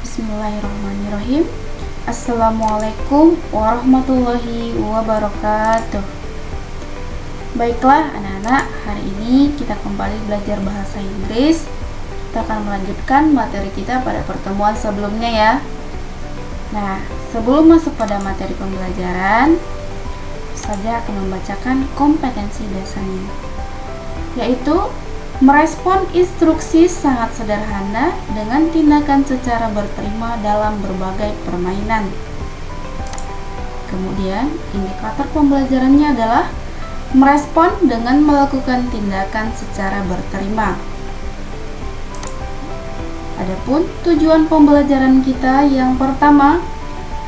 Bismillahirrahmanirrahim. Assalamualaikum warahmatullahi wabarakatuh. Baiklah anak-anak, hari ini kita kembali belajar bahasa Inggris. Kita akan melanjutkan materi kita pada pertemuan sebelumnya ya. Nah, sebelum masuk pada materi pembelajaran, saya akan membacakan kompetensi dasarnya, yaitu merespon instruksi sangat sederhana dengan tindakan secara berterima dalam berbagai permainan. Kemudian, indikator pembelajarannya adalah merespon dengan melakukan tindakan secara berterima. Adapun tujuan pembelajaran kita yang pertama,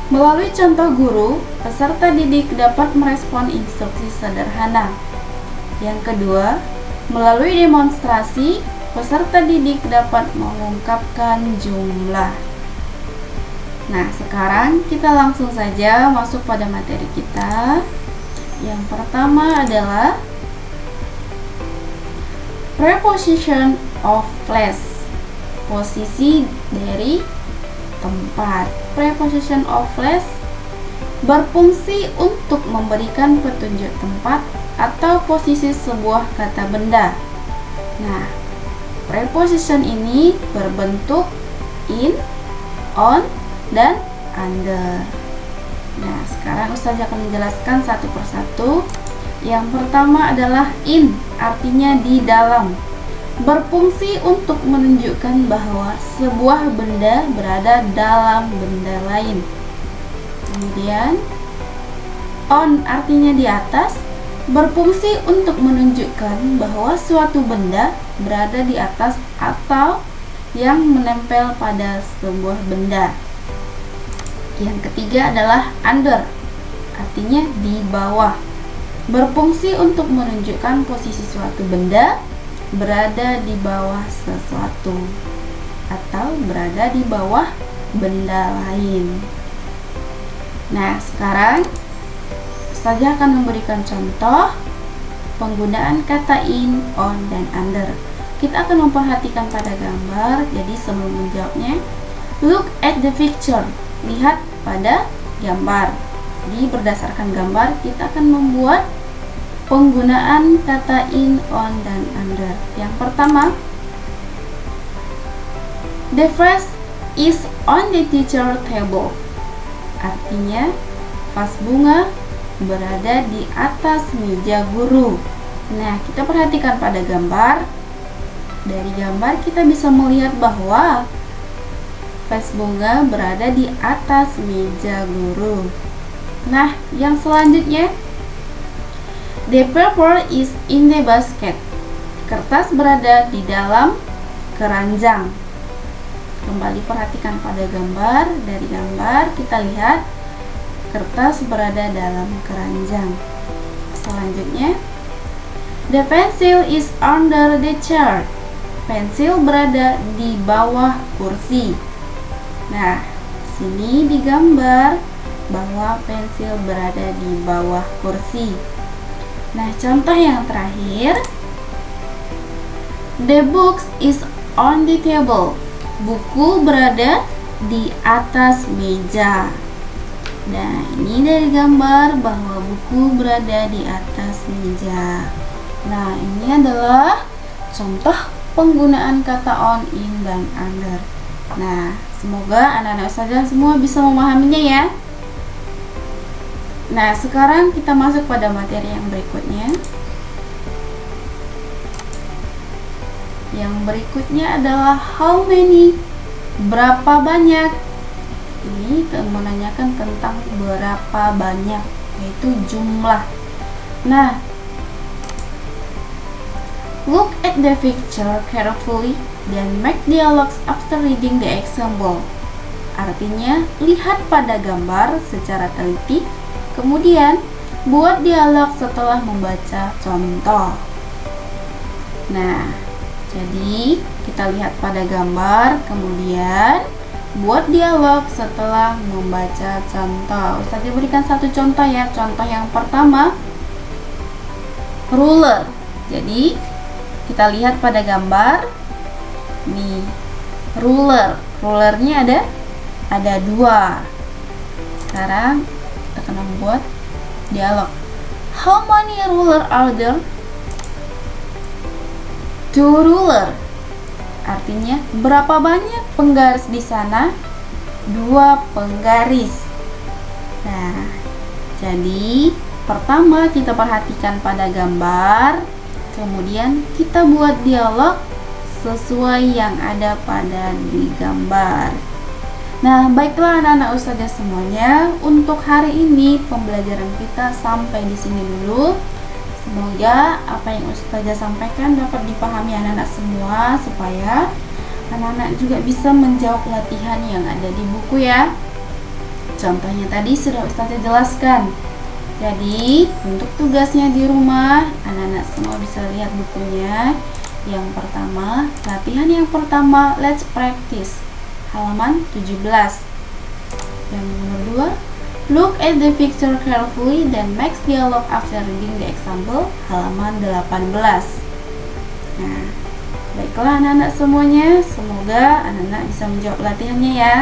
melalui contoh guru, peserta didik dapat merespon instruksi sederhana. Yang kedua, melalui demonstrasi, peserta didik dapat mengungkapkan jumlah. Nah, sekarang kita langsung saja masuk pada materi kita. Yang pertama adalah preposition of place, posisi dari tempat. Preposition of place berfungsi untuk memberikan petunjuk tempat atau posisi sebuah kata benda. Nah, preposition ini berbentuk in, on, dan under. Nah, sekarang Ustazah akan menjelaskan satu persatu. Yang pertama adalah in, artinya di dalam. Berfungsi untuk menunjukkan bahwa sebuah benda berada dalam benda lain. Kemudian, on artinya di atas, berfungsi untuk menunjukkan bahwa suatu benda berada di atas atau yang menempel pada sebuah benda. Yang ketiga adalah under, artinya di bawah. Berfungsi untuk menunjukkan posisi suatu benda berada di bawah sesuatu atau berada di bawah benda lain. Nah, sekarang saya akan memberikan contoh penggunaan kata in, on, dan under. Kita akan memperhatikan pada gambar. Jadi sebelum menjawabnya, look at the picture. Lihat pada gambar. Jadi berdasarkan gambar kita akan membuat penggunaan kata in, on, dan under. Yang pertama, the vase is on the teacher table. Artinya, vas bunga berada di atas meja guru. Nah, kita perhatikan pada gambar. Dari gambar kita bisa melihat bahwa vas bunga berada di atas meja guru. Nah, yang selanjutnya, the paper is in the basket. Kertas berada di dalam keranjang. Kembali perhatikan pada gambar. Dari gambar kita lihat kertas berada dalam keranjang. Selanjutnya, the pencil is under the chair. Pensil berada di bawah kursi. Nah, sini digambar bahwa pensil berada di bawah kursi. Nah, contoh yang terakhir, the books is on the table. Buku berada di atas meja. Nah, ini dari gambar bahwa buku berada di atas meja. Nah, ini adalah contoh penggunaan kata on, in, dan under. Nah, semoga anak-anak saja semua bisa memahaminya ya. Nah, sekarang kita masuk pada materi yang berikutnya. Yang berikutnya adalah how many, berapa banyak. Ini menanyakan tentang berapa banyak, yaitu jumlah. Nah, look at the picture carefully, then make dialogues after reading the example. Artinya, lihat pada gambar secara teliti, kemudian buat dialog setelah membaca contoh. Nah, jadi kita lihat pada gambar, kemudian buat dialog setelah membaca contoh. Ustaz berikan satu contoh ya. Contoh yang pertama, ruler. Jadi kita lihat pada gambar nih, ruler. Rulernya ada ada 2. Sekarang kita akan membuat dialog. How many ruler are there? 2 ruler. Artinya berapa banyak penggaris di sana? 2 penggaris. Nah, jadi pertama kita perhatikan pada gambar, kemudian kita buat dialog sesuai yang ada pada di gambar. Nah, baiklah anak-anak ustazah semuanya, untuk hari ini pembelajaran kita sampai di sini dulu. Semoga apa yang ustazah sampaikan dapat dipahami anak-anak semua, supaya anak-anak juga bisa menjawab latihan yang ada di buku ya. Contohnya tadi sudah ustazah jelaskan. Jadi, untuk tugasnya di rumah, anak-anak semua bisa lihat bukunya. Yang pertama, latihan yang pertama, let's practice, halaman 17. Yang nomor 2, look at the picture carefully then make dialogue after reading the example, halaman 18. Nah, baiklah anak-anak semuanya, semoga anak-anak bisa menjawab latihannya ya.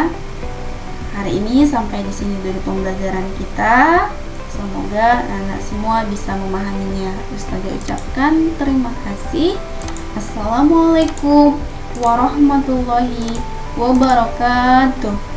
Hari ini sampai di sini dulu pembelajaran kita. Semoga anak semua bisa memahaminya. Ustazah ucapkan terima kasih. Assalamualaikum warahmatullahi wabarakatuh.